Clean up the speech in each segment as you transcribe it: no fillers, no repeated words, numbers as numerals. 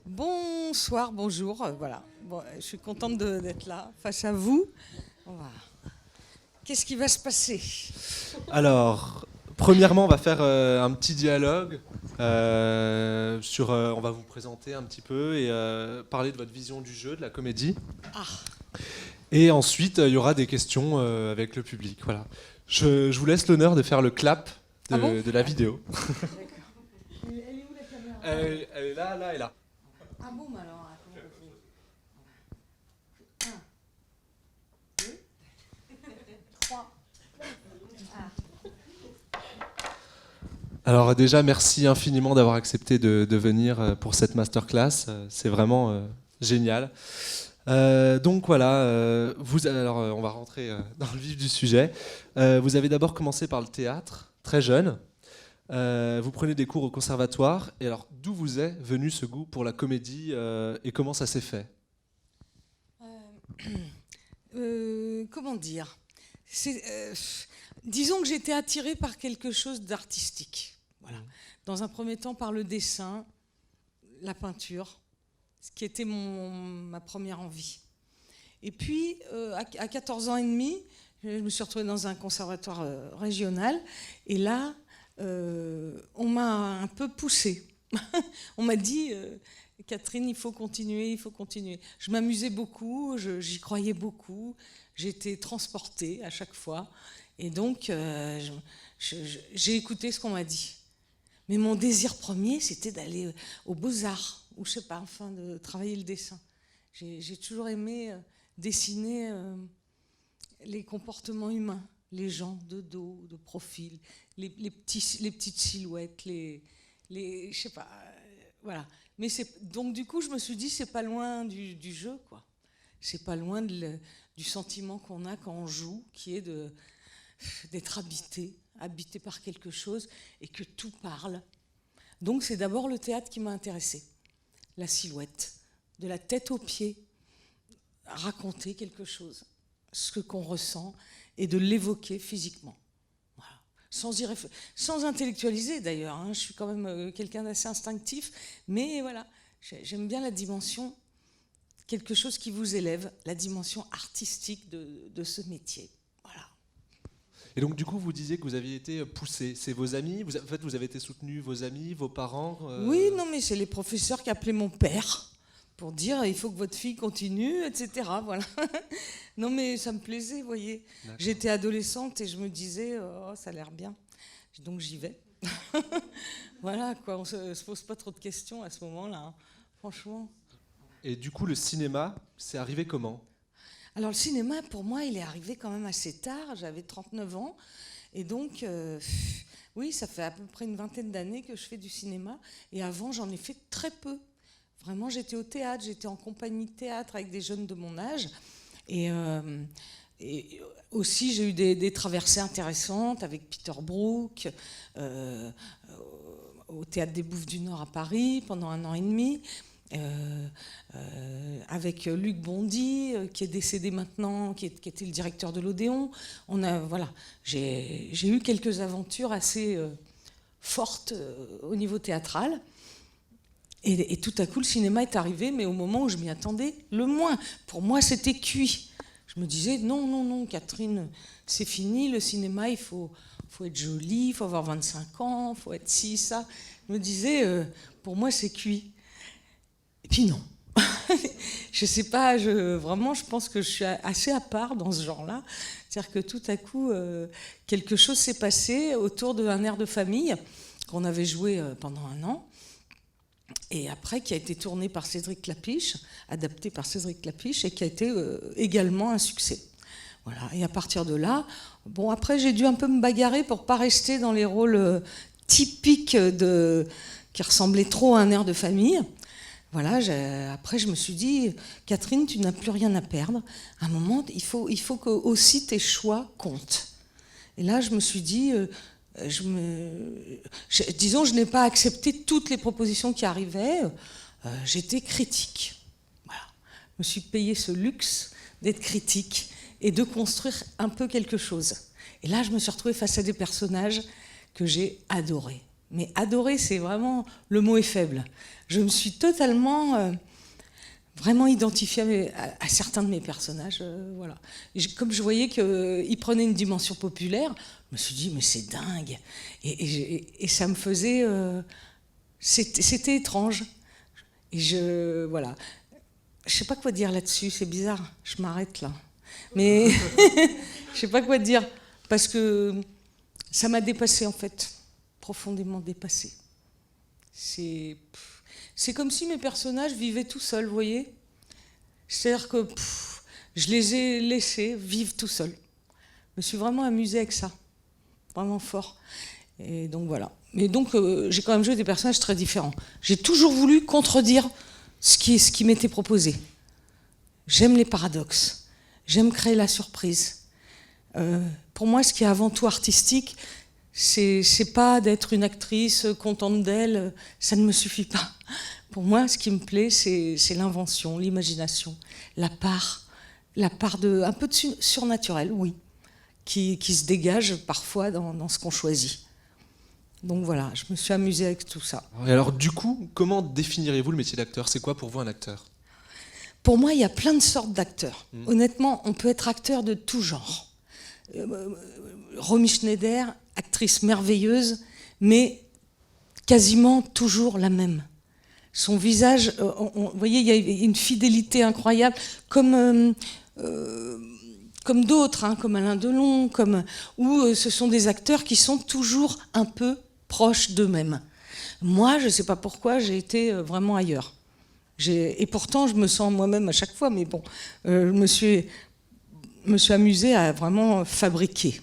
Bonsoir, bonjour, voilà. Bon, je suis contente d'être là, face à vous. Qu'est-ce qui va se passer? Alors, premièrement, on va faire un petit dialogue on va vous présenter un petit peu et parler de votre vision du jeu, de la comédie. Ah. Et ensuite, il y aura des questions avec le public. Voilà. Je vous laisse l'honneur de faire le clap de la vidéo. D'accord. Elle est où la caméra? Elle est là, là et là. Ah bon, bah alors, comment on fait? 1, 2, 3. Alors déjà, merci infiniment d'avoir accepté de venir pour cette masterclass. C'est vraiment génial. Donc voilà, on va rentrer dans le vif du sujet. Vous avez d'abord commencé par le théâtre, très jeune. Vous prenez des cours au conservatoire. Et alors, d'où vous est venu ce goût pour la comédie et comment ça s'est fait? Comment dire? Disons que j'étais attirée par quelque chose d'artistique. Voilà. Dans un premier temps, par le dessin, la peinture, ce qui était ma première envie. Et puis, à 14 ans et demi, je me suis retrouvée dans un conservatoire régional. Et là, on m'a un peu poussée. On m'a dit, Catherine, il faut continuer, il faut continuer. Je m'amusais beaucoup, j'y croyais beaucoup. J'étais transportée à chaque fois. Et donc, j'ai écouté ce qu'on m'a dit. Mais mon désir premier, c'était d'aller aux Beaux-Arts, ou je sais pas, enfin, de travailler le dessin. J'ai toujours aimé dessiner les comportements humains, les gens de dos, de profil, les petites silhouettes, je sais pas, voilà. Mais donc du coup, je me suis dit, c'est pas loin du jeu, quoi. C'est pas loin du sentiment qu'on a quand on joue, qui est d'être habité par quelque chose et que tout parle. Donc c'est d'abord le théâtre qui m'a intéressée. La silhouette, de la tête aux pieds, raconter quelque chose, ce qu'on ressent, et de l'évoquer physiquement. Voilà. Sans intellectualiser d'ailleurs, hein. Je suis quand même quelqu'un d'assez instinctif, mais voilà, j'aime bien la dimension, quelque chose qui vous élève, la dimension artistique de ce métier. Voilà. Et donc du coup, vous disiez que vous aviez été poussé. C'est vos amis, en fait, vous avez été soutenu, vos amis, vos parents Oui, non, mais c'est les professeurs qui appelaient mon père pour dire il faut que votre fille continue, etc. Voilà. Non, mais ça me plaisait, vous voyez. J'étais adolescente et je me disais oh, ça a l'air bien. Donc j'y vais. Voilà, quoi. On se pose pas trop de questions à ce moment-là, hein. Franchement. Et du coup, le cinéma, c'est arrivé comment? Alors le cinéma, pour moi, il est arrivé quand même assez tard. J'avais 39 ans. Et donc, oui, ça fait à peu près une vingtaine d'années que je fais du cinéma. Et avant, j'en ai fait très peu. Vraiment, j'étais au théâtre, j'étais en compagnie de théâtre avec des jeunes de mon âge. Et aussi, j'ai eu des traversées intéressantes avec Peter Brook, au Théâtre des Bouffes du Nord à Paris pendant 1 an et demi. Avec Luc Bondy, qui est décédé maintenant, qui était le directeur de l'Odéon. Voilà, j'ai eu quelques aventures assez fortes au niveau théâtral. Et tout à coup, le cinéma est arrivé, mais au moment où je m'y attendais le moins. Pour moi, c'était cuit. Je me disais, non, Catherine, c'est fini, le cinéma, il faut être jolie, il faut avoir 25 ans, il faut être ci, ça. Je me disais, pour moi, c'est cuit. Et puis non. Je sais pas, vraiment, je pense que je suis assez à part dans ce genre-là. C'est-à-dire que tout à coup, quelque chose s'est passé autour d'un air de famille qu'on avait joué pendant 1 an. Et après, qui a été tourné par Cédric Klapisch, adapté par Cédric Klapisch, et qui a été également un succès. Voilà. Et à partir de là, bon, après, j'ai dû un peu me bagarrer pour pas rester dans les rôles typiques qui ressemblaient trop à un air de famille. voilà, après je me suis dit, Catherine, tu n'as plus rien à perdre. À un moment, il faut que aussi tes choix comptent. Et là, je me suis dit, disons, je n'ai pas accepté toutes les propositions qui arrivaient. J'étais critique. Voilà. Je me suis payé ce luxe d'être critique et de construire un peu quelque chose. Et là, je me suis retrouvée face à des personnages que j'ai adorés. Mais adorer, c'est vraiment, le mot est faible. Je me suis totalement, vraiment identifiée à certains de mes personnages. Voilà. Comme je voyais qu'ils prenaient une dimension populaire, je me suis dit, mais c'est dingue. Et ça me faisait... c'était étrange. Et voilà. Je ne sais pas quoi dire là-dessus, c'est bizarre. Je m'arrête là. Mais je ne sais pas quoi dire. Parce que ça m'a dépassée, en fait. Profondément dépassée. C'est comme si mes personnages vivaient tout seuls, vous voyez. C'est-à-dire que je les ai laissés vivre tout seuls. Je me suis vraiment amusée avec ça. Vraiment fort. Et donc voilà. Mais donc j'ai quand même joué des personnages très différents. J'ai toujours voulu contredire ce qui m'était proposé. J'aime les paradoxes. J'aime créer la surprise. Pour moi, ce qui est avant tout artistique, c'est pas d'être une actrice contente d'elle, ça ne me suffit pas. Pour moi, ce qui me plaît, c'est l'invention, l'imagination, la part de un peu de surnaturel, oui, qui se dégage parfois dans ce qu'on choisit. Donc voilà, je me suis amusée avec tout ça. Et alors du coup, comment définirez-vous le métier d'acteur? C'est quoi pour vous un acteur? Pour moi, il y a plein de sortes d'acteurs. Honnêtement, on peut être acteur de tout genre. Romy Schneider, actrice merveilleuse, mais quasiment toujours la même. Son visage, vous voyez, il y a une fidélité incroyable, comme d'autres, hein, comme Alain Delon, où ce sont des acteurs qui sont toujours un peu proches d'eux-mêmes. Moi, je ne sais pas pourquoi, j'ai été vraiment ailleurs. Et pourtant, je me sens moi-même à chaque fois, mais bon, je me suis amusée à vraiment fabriquer.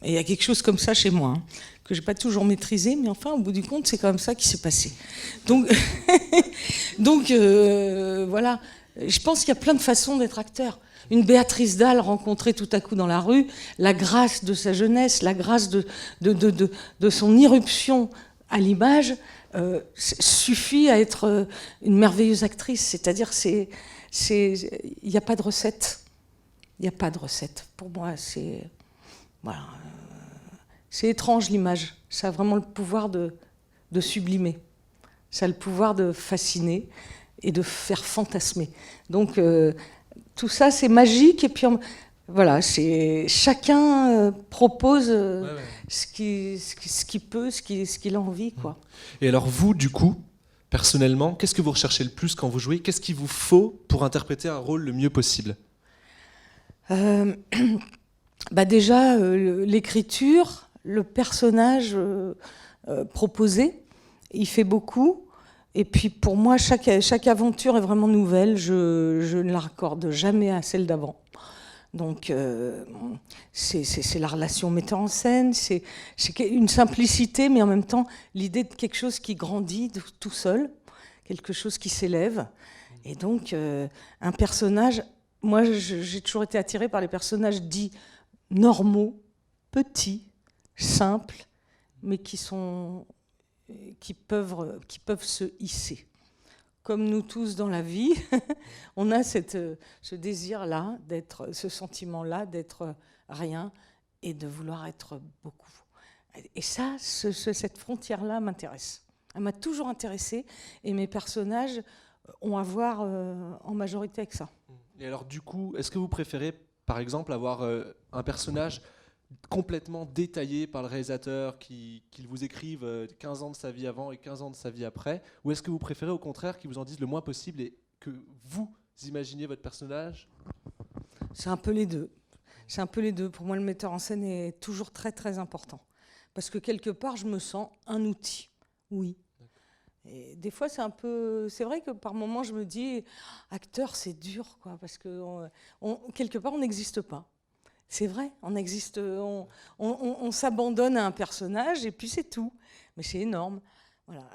Et il y a quelque chose comme ça chez moi, hein, que je n'ai pas toujours maîtrisé, mais enfin, au bout du compte, c'est comme ça qui s'est passé. Donc, voilà, je pense qu'il y a plein de façons d'être acteur. Une Béatrice Dalle rencontrée tout à coup dans la rue, la grâce de sa jeunesse, la grâce de son irruption à l'image, suffit à être une merveilleuse actrice. C'est-à-dire, il n'y a pas de recette. Il n'y a pas de recette. Pour moi, c'est... Voilà. C'est étrange l'image. Ça a vraiment le pouvoir de sublimer. Ça a le pouvoir de fasciner et de faire fantasmer. Donc tout ça, c'est magique. Et puis voilà, chacun propose ce qu'il peut, ce qu'il a envie, quoi. Et alors vous, du coup, personnellement, qu'est-ce que vous recherchez le plus quand vous jouez? Qu'est-ce qu'il vous faut pour interpréter un rôle le mieux possible? Déjà, l'écriture, le personnage proposé, il fait beaucoup. Et puis pour moi, chaque aventure est vraiment nouvelle. Je ne la raccorde jamais à celle d'avant. Donc c'est la relation metteur en scène, c'est une simplicité, mais en même temps l'idée de quelque chose qui grandit tout seul, quelque chose qui s'élève. Et donc un personnage, moi j'ai toujours été attirée par les personnages dits normaux, petits, simples, mais qui peuvent se hisser. Comme nous tous dans la vie, on a ce désir-là, ce sentiment-là d'être rien et de vouloir être beaucoup. Et ça, cette frontière-là m'intéresse. Elle m'a toujours intéressée et mes personnages ont à voir en majorité avec ça. Et alors du coup, est-ce que vous préférez, par exemple, avoir un personnage complètement détaillé par le réalisateur, qu'il vous écrive 15 ans de sa vie avant et 15 ans de sa vie après, ou est-ce que vous préférez au contraire qu'il vous en dise le moins possible et que vous imaginiez votre personnage? C'est un peu les deux. C'est un peu les deux. Pour moi, le metteur en scène est toujours très très important. Parce que quelque part, je me sens un outil. Oui. Et des fois, c'est vrai que par moments, je me dis, acteur, c'est dur, quoi, parce que quelque part, on n'existe pas. C'est vrai, on s'abandonne à un personnage et puis c'est tout. Mais c'est énorme. Voilà.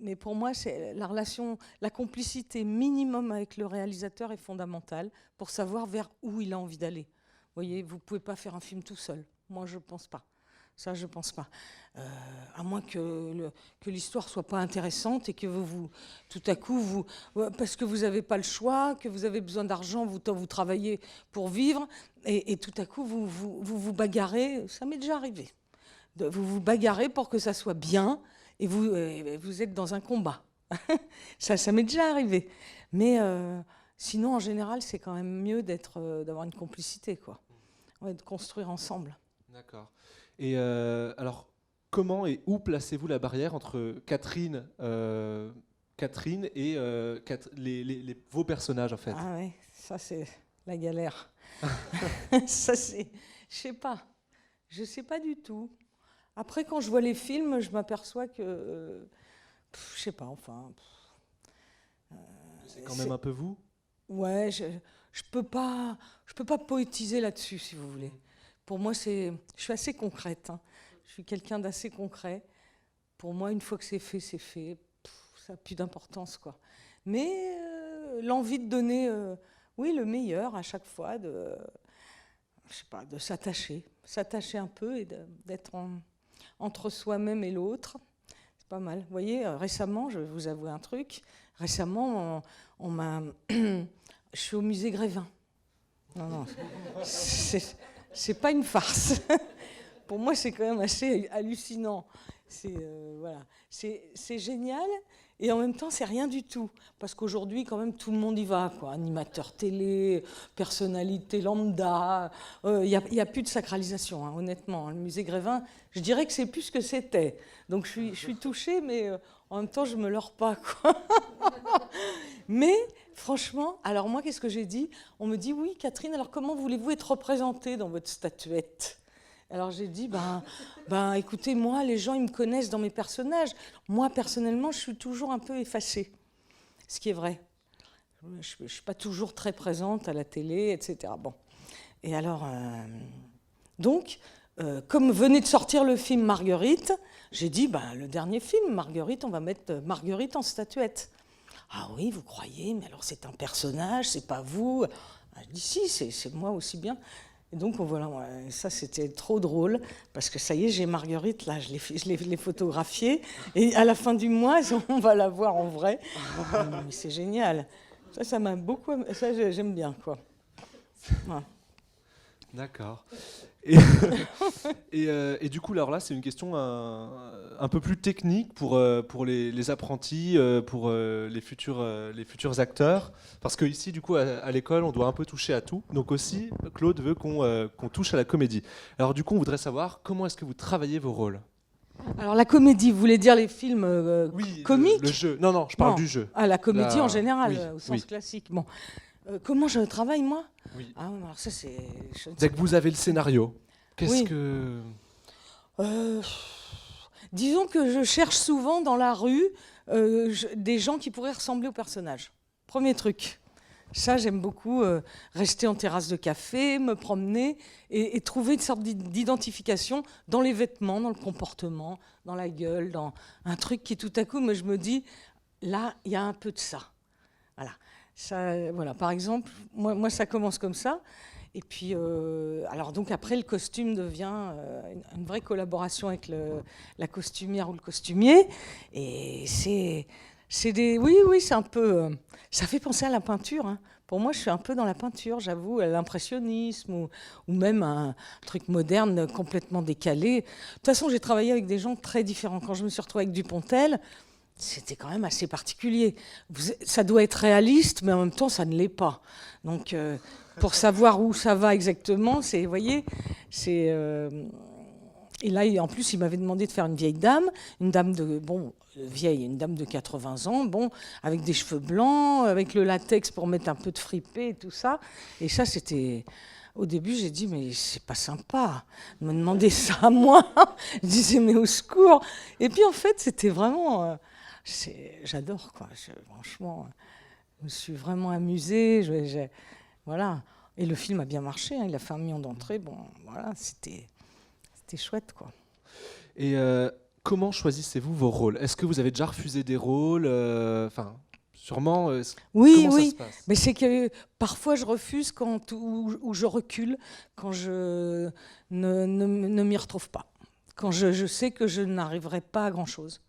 mais pour moi, la relation, la complicité minimum avec le réalisateur est fondamentale pour savoir vers où il a envie d'aller. Vous voyez, vous ne pouvez pas faire un film tout seul. Moi, je ne pense pas. Ça, je ne pense pas. À moins que l'histoire ne soit pas intéressante et que tout à coup, parce que vous n'avez pas le choix, que vous avez besoin d'argent, vous travaillez pour vivre, et tout à coup, vous bagarrez. Ça m'est déjà arrivé. Vous vous bagarrez pour que ça soit bien, et vous êtes dans un combat. Ça m'est déjà arrivé. Mais sinon, en général, c'est quand même mieux d'avoir une complicité, quoi. Ouais, de construire ensemble. D'accord. Et alors, comment et où placez-vous la barrière entre Catherine et vos personnages, en fait? Ah ouais, ça c'est la galère. Ça c'est, je sais pas du tout. Après, quand je vois les films, je m'aperçois que, je sais pas, enfin. C'est quand même un peu vous? Ouais, je peux pas poétiser là-dessus, si vous voulez. Pour moi, je suis assez concrète. Hein. Je suis quelqu'un d'assez concret. Pour moi, une fois que c'est fait, c'est fait. Ça n'a plus d'importance, quoi. Mais l'envie de donner, oui, le meilleur à chaque fois, je sais pas, de s'attacher un peu et d'être entre soi-même et l'autre. C'est pas mal. Vous voyez, récemment, je vais vous avouer un truc. Récemment, on m'a. Je suis au musée Grévin. Non, c'est pas une farce. Pour moi, c'est quand même assez hallucinant. Voilà. C'est génial et en même temps, c'est rien du tout. Parce qu'aujourd'hui, quand même, tout le monde y va, quoi. Animateur télé, personnalité lambda. Il n'y a plus de sacralisation, hein, honnêtement. Le musée Grévin, je dirais que c'est plus ce que c'était. Donc, je suis touchée, mais en même temps, je ne me leurre pas, quoi. Mais franchement, alors moi, qu'est-ce que j'ai dit? On me dit, oui, Catherine, alors comment voulez-vous être représentée dans votre statuette? Alors j'ai dit, écoutez, moi, les gens, ils me connaissent dans mes personnages. Moi, personnellement, je suis toujours un peu effacée, ce qui est vrai. Je ne suis pas toujours très présente à la télé, etc. Bon. Et alors, donc, comme venait de sortir le film Marguerite, j'ai dit, le dernier film, Marguerite, on va mettre Marguerite en statuette. Ah oui, vous croyez, mais alors c'est un personnage, c'est pas vous. Je dis si, c'est moi aussi bien. Et donc voilà, ça c'était trop drôle, parce que ça y est, j'ai Marguerite, là, je l'ai photographiée, et à la fin du mois, on va la voir en vrai. Mais c'est génial. Ça m'a beaucoup, ça j'aime bien, quoi. Voilà. D'accord. Et du coup, alors là, c'est une question un peu plus technique pour les apprentis, pour les futurs acteurs. Parce qu'ici, du coup, à l'école, on doit un peu toucher à tout. Donc aussi, Claude veut qu'on touche à la comédie. Alors du coup, on voudrait savoir comment est-ce que vous travaillez vos rôles? Alors la comédie, vous voulez dire les films comiques? Le jeu. Non, je parle du jeu. Ah, la comédie en général, oui, au sens classique. Bon. Comment je travaille, moi? Oui. Ah, alors ça, c'est... Dès que vous avez le scénario, qu'est-ce oui. que... Disons que je cherche souvent dans la rue des gens qui pourraient ressembler au personnage. Premier truc. Ça, j'aime beaucoup rester en terrasse de café, me promener et trouver une sorte d'identification dans les vêtements, dans le comportement, dans la gueule, dans un truc qui tout à coup, je me dis, là, il y a un peu de ça. Voilà. Ça, voilà. Par exemple, moi, ça commence comme ça. Et puis, alors donc après, le costume devient une vraie collaboration avec la costumière ou le costumier. Et c'est des... Oui, c'est un peu... ça fait penser à la peinture. Hein. Pour moi, je suis un peu dans la peinture, j'avoue, à l'impressionnisme ou même un truc moderne complètement décalé. De toute façon, j'ai travaillé avec des gens très différents. Quand je me suis retrouvée avec Dupontel, c'était quand même assez particulier. Ça doit être réaliste, mais en même temps, ça ne l'est pas. Donc, pour savoir où ça va exactement, vous voyez, c'est... et là, en plus, il m'avait demandé de faire une vieille dame, une dame de 80 ans, avec des cheveux blancs, avec le latex pour mettre un peu de fripé et tout ça. Et ça, c'était... Au début, j'ai dit, mais c'est pas sympa de me demander ça à moi. Je disais, mais au secours. Et puis, en fait, c'était vraiment... j'adore, quoi. Franchement, je me suis vraiment amusée. Voilà. Et le film a bien marché. Hein. Il a fait 1 million d'entrées. Bon, voilà, c'était chouette, quoi. Et comment choisissez-vous vos rôles? Est-ce que vous avez déjà refusé des rôles? Sûrement. Oui, Comment ça oui. se passe? Mais c'est que parfois je refuse ou je recule quand je ne m'y retrouve pas. Quand je sais que je n'arriverai pas à grand-chose,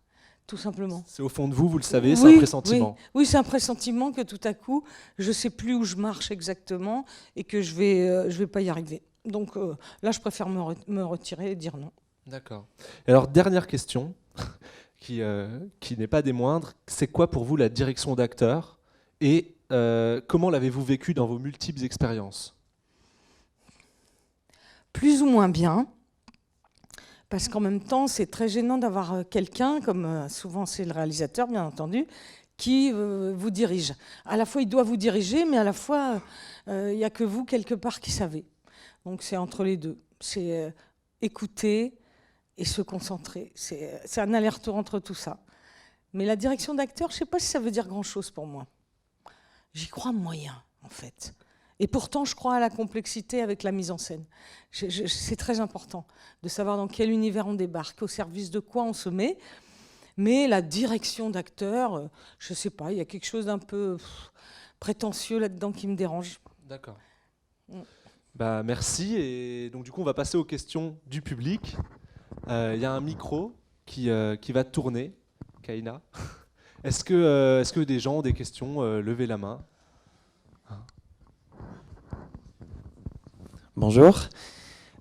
tout simplement. C'est au fond de vous, vous le savez, c'est Oui, un pressentiment. oui, c'est un pressentiment que tout à coup, je ne sais plus où je marche exactement et que je vais pas y arriver. Donc là, je préfère me retirer et dire non. D'accord. Et alors, dernière question, qui n'est pas des moindres. C'est quoi pour vous la direction d'acteur et comment l'avez-vous vécu dans vos multiples expériences? Plus ou moins bien, parce qu'en même temps, c'est très gênant d'avoir quelqu'un, comme souvent c'est le réalisateur, bien entendu, qui vous dirige. À la fois, il doit vous diriger, mais à la fois, il n'y a que vous, quelque part, qui savez. Donc c'est entre les deux. C'est écouter et se concentrer. C'est un aller-retour entre tout ça. Mais la direction d'acteur, je ne sais pas si ça veut dire grand-chose pour moi. J'y crois moyen, en fait. Et pourtant, je crois à la complexité avec la mise en scène. C'est très important de savoir dans quel univers on débarque, au service de quoi on se met. Mais la direction d'acteur, je ne sais pas, il y a quelque chose d'un peu prétentieux là-dedans qui me dérange. D'accord. Bah, merci. Et donc, du coup, on va passer aux questions du public. Il y a un micro qui va tourner. Kaina. Est-ce que des gens ont des questions? Levez la main. Bonjour.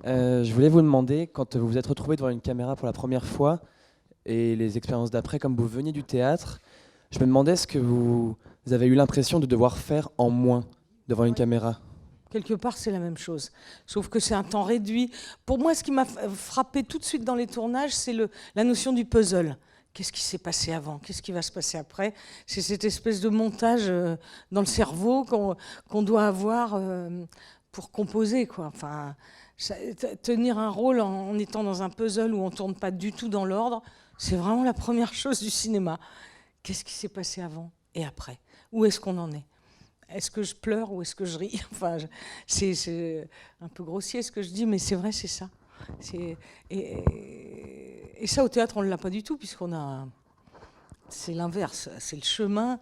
Je voulais vous demander, quand vous vous êtes retrouvé devant une caméra pour la première fois et les expériences d'après, comme vous veniez du théâtre, je me demandais ce que vous avez eu l'impression de devoir faire en moins devant une caméra. Quelque part, c'est la même chose, sauf que c'est un temps réduit. Pour moi, ce qui m'a frappé tout de suite dans les tournages, c'est la notion du puzzle. Qu'est-ce qui s'est passé avant? Qu'est-ce qui va se passer après? C'est cette espèce de montage dans le cerveau qu'on doit avoir pour composer, quoi. Enfin, tenir un rôle en étant dans un puzzle où on ne tourne pas du tout dans l'ordre, c'est vraiment la première chose du cinéma. Qu'est-ce qui s'est passé avant et après? Où est-ce qu'on en est? Est-ce que je pleure ou est-ce que je ris? Enfin, c'est un peu grossier ce que je dis, mais c'est vrai, c'est ça. Et ça, au théâtre, on ne l'a pas du tout, c'est l'inverse. C'est le chemin,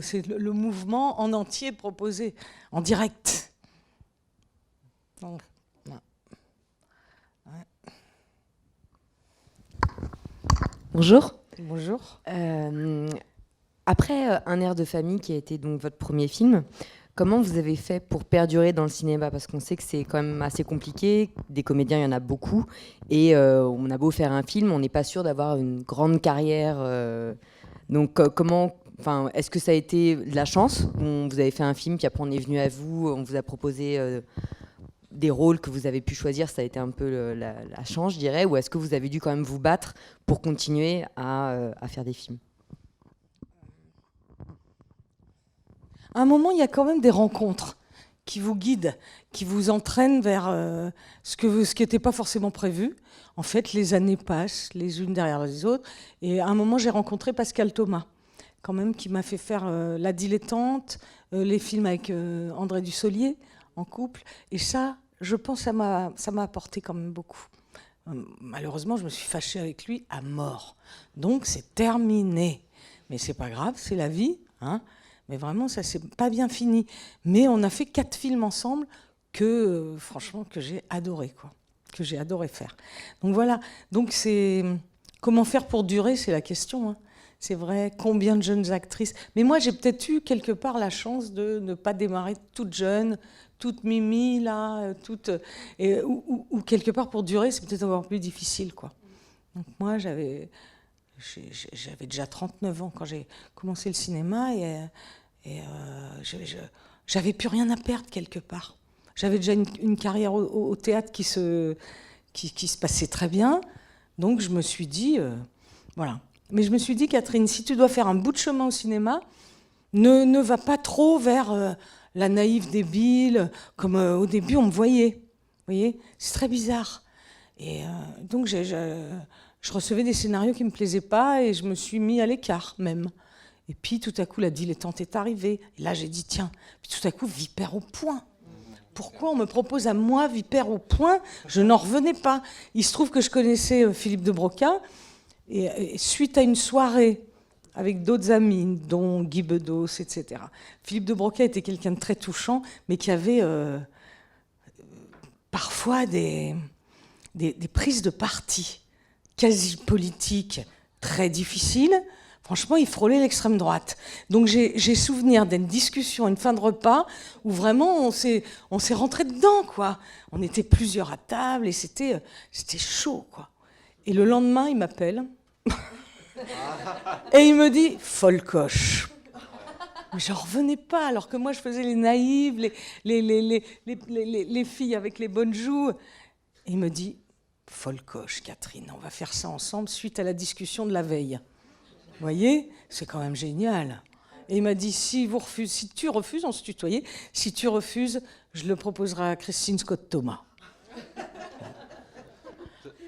c'est le mouvement en entier proposé, en direct. Donc, ouais. Bonjour. Bonjour. Après Un air de famille, qui a été donc votre premier film, comment vous avez fait pour perdurer dans le cinéma? Parce qu'on sait que c'est quand même assez compliqué, des comédiens, il y en a beaucoup, et on a beau faire un film, on n'est pas sûr d'avoir une grande carrière. Donc est-ce que ça a été de la chance? Vous avez fait un film, puis après on est venu à vous, on vous a proposé des rôles que vous avez pu choisir, ça a été un peu la chance, je dirais, ou est-ce que vous avez dû quand même vous battre pour continuer à faire des films? À un moment, il y a quand même des rencontres qui vous guident, qui vous entraînent vers ce qui n'était pas forcément prévu. En fait, les années passent, les unes derrière les autres. Et à un moment, j'ai rencontré Pascal Thomas, quand même, qui m'a fait faire La Dilettante, les films avec André Dussolier, en couple. Et ça, je pense, ça m'a apporté quand même beaucoup. Malheureusement, je me suis fâchée avec lui à mort. Donc, c'est terminé. Mais c'est pas grave, c'est la vie, hein. Mais vraiment, ça s'est pas bien fini. Mais on a fait 4 films ensemble que, franchement, que j'ai adoré, quoi. Que j'ai adoré faire. Donc voilà. Donc c'est comment faire pour durer, c'est la question, hein. C'est vrai, combien de jeunes actrices. Mais moi, j'ai peut-être eu quelque part la chance de ne pas démarrer toute jeune, toute mimi, là, ou quelque part pour durer, c'est peut-être encore plus difficile, quoi. Donc moi, j'avais déjà 39 ans quand j'ai commencé le cinéma et j'avais plus rien à perdre quelque part. J'avais déjà une carrière au théâtre qui se passait très bien, donc je me suis dit, voilà. Mais je me suis dit, Catherine, si tu dois faire un bout de chemin au cinéma, ne va pas trop vers la naïve débile, comme au début on me voyait. Vous voyez, c'est très bizarre. Et donc je recevais des scénarios qui ne me plaisaient pas et je me suis mis à l'écart même. Et puis tout à coup, La Dilettante est arrivée. Et là, j'ai dit, tiens, puis tout à coup, Vipère au point. Pourquoi on me propose à moi Vipère au point? Je n'en revenais pas. Il se trouve que je connaissais Philippe de Broca, Et suite à une soirée avec d'autres amis, dont Guy Bedos, etc., Philippe de Broca était quelqu'un de très touchant, mais qui avait parfois des prises de parti quasi politiques très difficiles. Franchement, il frôlait l'extrême droite. Donc j'ai souvenir d'une discussion, une fin de repas, où vraiment on s'est rentré dedans, quoi. On était plusieurs à table et c'était chaud, quoi. Et le lendemain, il m'appelle et il me dit « Folcoche ». Mais j'en revenais pas, alors que moi je faisais les naïves, les filles avec les bonnes joues. Et il me dit « Folcoche, Catherine, on va faire ça ensemble suite à la discussion de la veille. » Vous voyez, c'est quand même génial. Et il m'a dit, si tu refuses, on se tutoyait, si tu refuses, je le proposerai à Christine Scott-Thomas.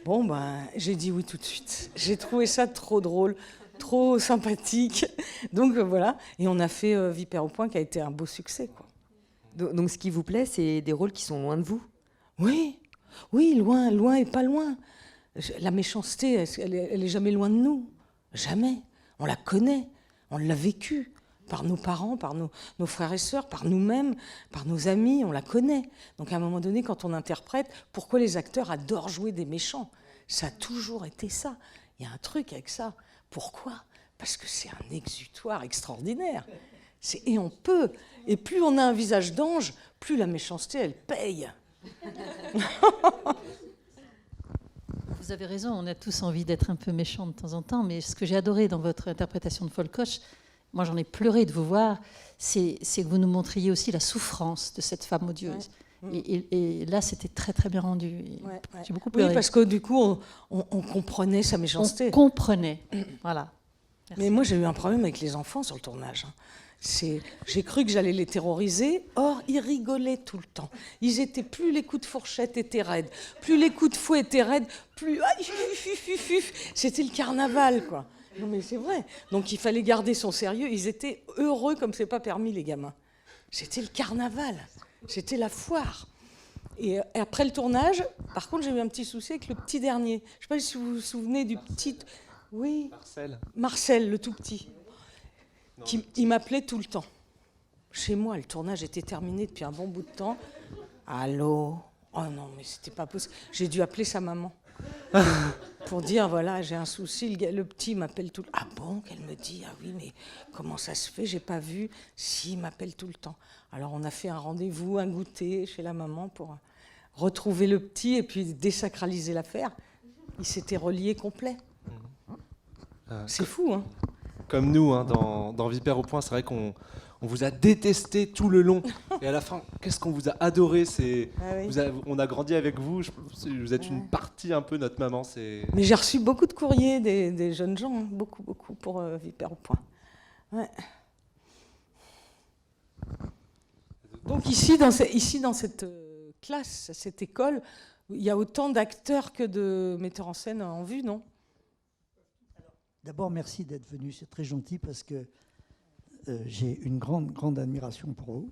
Bon, ben, j'ai dit oui tout de suite. J'ai trouvé ça trop drôle, trop sympathique. Donc voilà, et on a fait Vipère au point, qui a été un beau succès, quoi. Donc ce qui vous plaît, c'est des rôles qui sont loin de vous? Oui, oui, loin et pas loin. La méchanceté, elle est jamais loin de nous. Jamais. On la connaît, on l'a vécue par nos parents, par nos frères et sœurs, par nous-mêmes, par nos amis, on la connaît. Donc à un moment donné, quand on interprète, pourquoi les acteurs adorent jouer des méchants? Ça a toujours été ça. Il y a un truc avec ça. Pourquoi? Parce que c'est un exutoire extraordinaire. Et on peut. Et plus on a un visage d'ange, plus la méchanceté, elle paye. Vous avez raison, on a tous envie d'être un peu méchants de temps en temps, mais ce que j'ai adoré dans votre interprétation de Folcoche, moi j'en ai pleuré de vous voir, c'est que vous nous montriez aussi la souffrance de cette femme odieuse. Ouais. Et là, c'était très très bien rendu. Ouais. J'ai beaucoup pleuré. Oui, parce que du coup, on comprenait sa méchanceté. On comprenait, voilà. Merci. Mais moi, j'ai eu un problème avec les enfants sur le tournage. J'ai cru que j'allais les terroriser, or ils rigolaient tout le temps. Ils étaient, plus les coups de fourchette étaient raides, plus les coups de fouet étaient raides, plus c'était le carnaval, quoi. Non mais c'est vrai. Donc il fallait garder son sérieux. Ils étaient heureux comme c'est pas permis, les gamins. C'était le carnaval, c'était la foire. Et après le tournage, par contre, j'ai eu un petit souci avec le petit dernier. Je ne sais pas si vous vous souvenez du petit. Oui. Marcel, le tout petit. Il m'appelait tout le temps. Chez moi, le tournage était terminé depuis un bon bout de temps. Allô? Oh non, mais c'était pas possible. J'ai dû appeler sa maman pour dire, voilà, j'ai un souci. Le petit m'appelle tout le temps. Ah bon? Qu'elle me dit, ah oui, mais comment ça se fait? J'ai pas vu. Si, il m'appelle tout le temps. Alors on a fait un rendez-vous, un goûter chez la maman pour retrouver le petit et puis désacraliser l'affaire. Il s'était relié complet. C'est fou, hein? Comme nous, hein, dans Vipère au point, c'est vrai qu'on vous a détesté tout le long. Et à la fin, qu'est-ce qu'on vous a adoré. On a grandi avec vous. Vous êtes une partie un peu notre maman. Mais j'ai reçu beaucoup de courriers des jeunes gens, hein, beaucoup pour Vipère au point. Ouais. Donc ici, dans cette classe, cette école, il y a autant d'acteurs que de metteurs en scène en vue, non? D'abord, merci d'être venu, c'est très gentil parce que j'ai une grande admiration pour vous,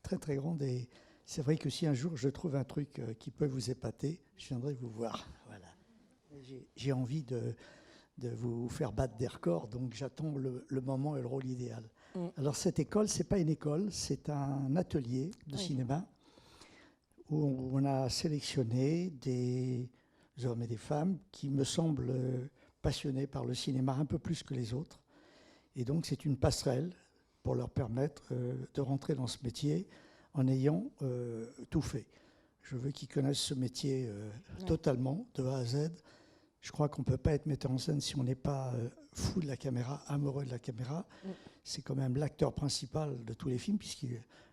très très grande, et c'est vrai que si un jour je trouve un truc qui peut vous épater, je viendrai vous voir. Voilà. J'ai envie de vous faire battre des records, donc j'attends le moment et le rôle idéal. Alors cette école, c'est pas une école, c'est un atelier de cinéma où on a sélectionné des hommes et des femmes qui me semblent passionnés par le cinéma un peu plus que les autres. Et donc, c'est une passerelle pour leur permettre de rentrer dans ce métier en ayant tout fait. Je veux qu'ils connaissent ce métier totalement, de A à Z. Je crois qu'on ne peut pas être metteur en scène si on n'est pas fou de la caméra, amoureux de la caméra. C'est quand même l'acteur principal de tous les films, puisque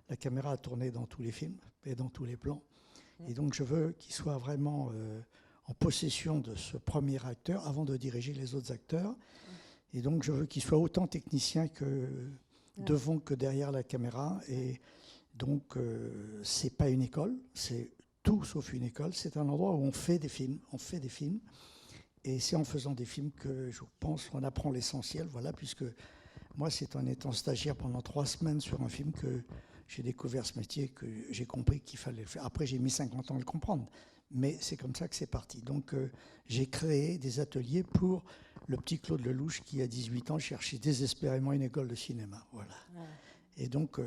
la caméra a tourné dans tous les films et dans tous les plans. Et donc, je veux qu'ils soient vraiment en possession de ce premier acteur avant de diriger les autres acteurs. Et donc, je veux qu'il soit autant technicien que devant que derrière la caméra. Et donc, c'est pas une école, c'est tout sauf une école. C'est un endroit où on fait des films. Et c'est en faisant des films que, je pense, on apprend l'essentiel. Voilà, puisque moi, c'est en étant stagiaire pendant 3 semaines sur un film que j'ai découvert ce métier, que j'ai compris qu'il fallait le faire. Après, j'ai mis 50 ans à le comprendre. Mais c'est comme ça que c'est parti. Donc, j'ai créé des ateliers pour le petit Claude Lelouch qui, à 18 ans, cherchait désespérément une école de cinéma. Voilà. Ouais. Et donc,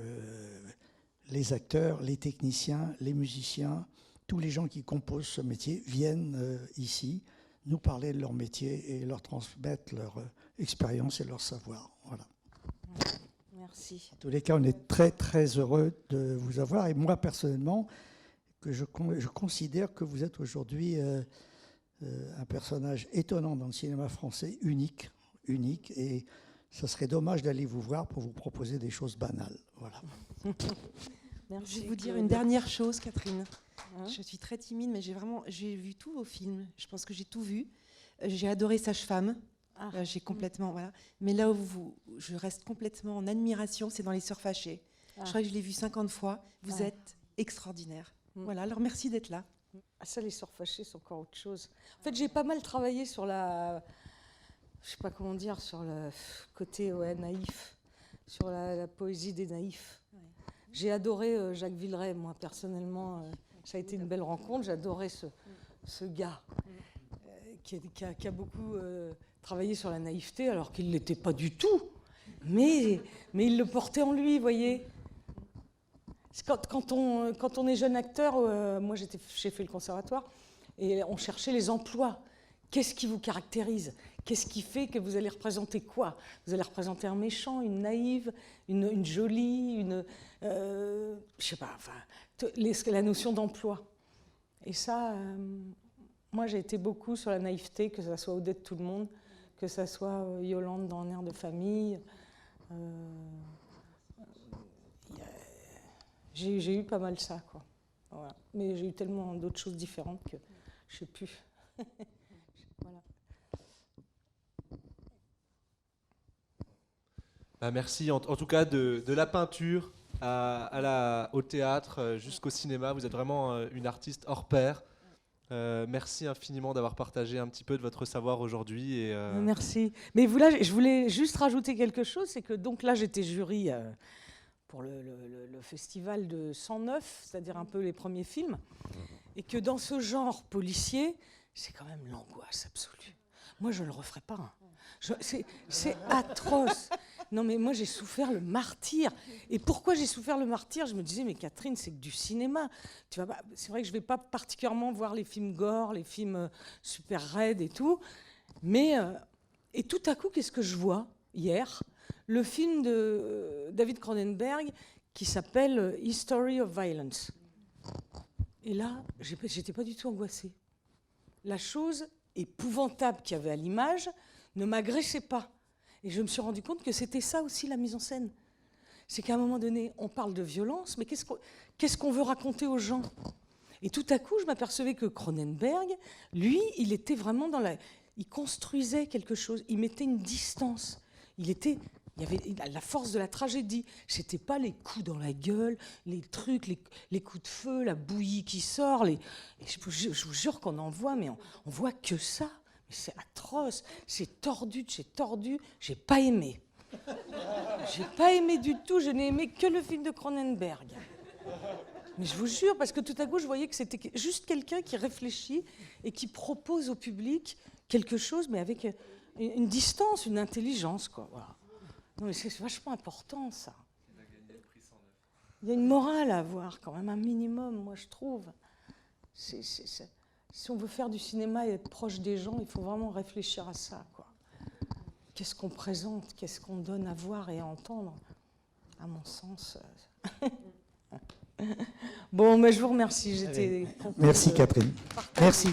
les acteurs, les techniciens, les musiciens, tous les gens qui composent ce métier viennent ici nous parler de leur métier et leur transmettre leur expérience et leur savoir. Voilà. Merci. En tous les cas, on est très, très heureux de vous avoir. Et moi, personnellement, que je considère que vous êtes aujourd'hui un personnage étonnant dans le cinéma français, unique. Et ça serait dommage d'aller vous voir pour vous proposer des choses banales. Voilà. Merci. Je vais vous dire une dernière chose, Catherine. Hein? Je suis très timide, mais j'ai vu tous vos films. Je pense que j'ai tout vu. J'ai adoré Sage-Femme. Ah. J'ai complètement, voilà. Mais là où je reste complètement en admiration, c'est dans Les Sœurs Fâchées. Ah. Je crois que je l'ai vu 50 fois. Vous êtes extraordinaire. Voilà, alors merci d'être là. Ah, ça, Les Sœurs Fâchées, c'est encore autre chose. En fait, j'ai pas mal travaillé sur je sais pas comment dire, sur le côté naïf, sur la poésie des naïfs. Ouais. J'ai adoré Jacques Villeray, moi, personnellement. Ça a été une belle rencontre. J'adorais ce gars qui a beaucoup travaillé sur la naïveté, alors qu'il ne l'était pas du tout. Mais il le portait en lui, vous voyez. Quand on est jeune acteur, moi j'ai fait le conservatoire, et on cherchait les emplois. Qu'est-ce qui vous caractérise? Qu'est-ce qui fait que vous allez représenter quoi? Vous allez représenter un méchant, une naïve, une jolie, je sais pas, enfin, la notion d'emploi. Et ça, moi j'ai été beaucoup sur la naïveté, que ça soit Odette Tout-le-Monde, que ça soit Yolande dans Un air de famille. J'ai eu pas mal ça, quoi. Voilà. Mais j'ai eu tellement d'autres choses différentes que je sais plus. Voilà. Bah merci en tout cas de la peinture au théâtre jusqu'au cinéma. Vous êtes vraiment une artiste hors pair. Merci infiniment d'avoir partagé un petit peu de votre savoir aujourd'hui. Merci. Mais là, je voulais juste rajouter quelque chose, c'est que donc là j'étais jury pour le festival de 109, c'est-à-dire un peu les premiers films, et que dans ce genre policier, c'est quand même l'angoisse absolue. Moi, je ne le referai pas. Hein. C'est atroce. Non, mais moi, j'ai souffert le martyre. Et pourquoi j'ai souffert le martyre? Je me disais, mais Catherine, c'est que du cinéma. C'est vrai que je ne vais pas particulièrement voir les films gore, les films super raides et tout. Mais, et tout à coup, qu'est-ce que je vois hier? Le film de David Cronenberg qui s'appelle History of Violence. Et là, j'étais pas du tout angoissée. La chose épouvantable qu'il y avait à l'image ne m'agressait pas. Et je me suis rendu compte que c'était ça aussi la mise en scène. C'est qu'à un moment donné, on parle de violence, mais qu'est-ce qu'on veut raconter aux gens? Et tout à coup, je m'apercevais que Cronenberg, lui, il était vraiment il construisait quelque chose, il mettait une distance. Il y avait la force de la tragédie. C'était pas les coups dans la gueule, les trucs, les coups de feu, la bouillie qui sort. Je vous jure qu'on en voit, mais on voit que ça. Mais c'est atroce, c'est tordu de chez tordu. J'ai pas aimé. J'ai pas aimé du tout. Je n'ai aimé que le film de Cronenberg. Mais je vous jure, parce que tout à coup, je voyais que c'était juste quelqu'un qui réfléchit et qui propose au public quelque chose, mais avec une distance, une intelligence, quoi. Voilà. Non, mais c'est vachement important, ça. Il y a une morale à avoir, quand même, un minimum, moi, je trouve. Si on veut faire du cinéma et être proche des gens, il faut vraiment réfléchir à ça, quoi. Qu'est-ce qu'on présente? Qu'est-ce qu'on donne à voir et à entendre? À mon sens... Bon, mais je vous remercie. Merci, Catherine. Merci.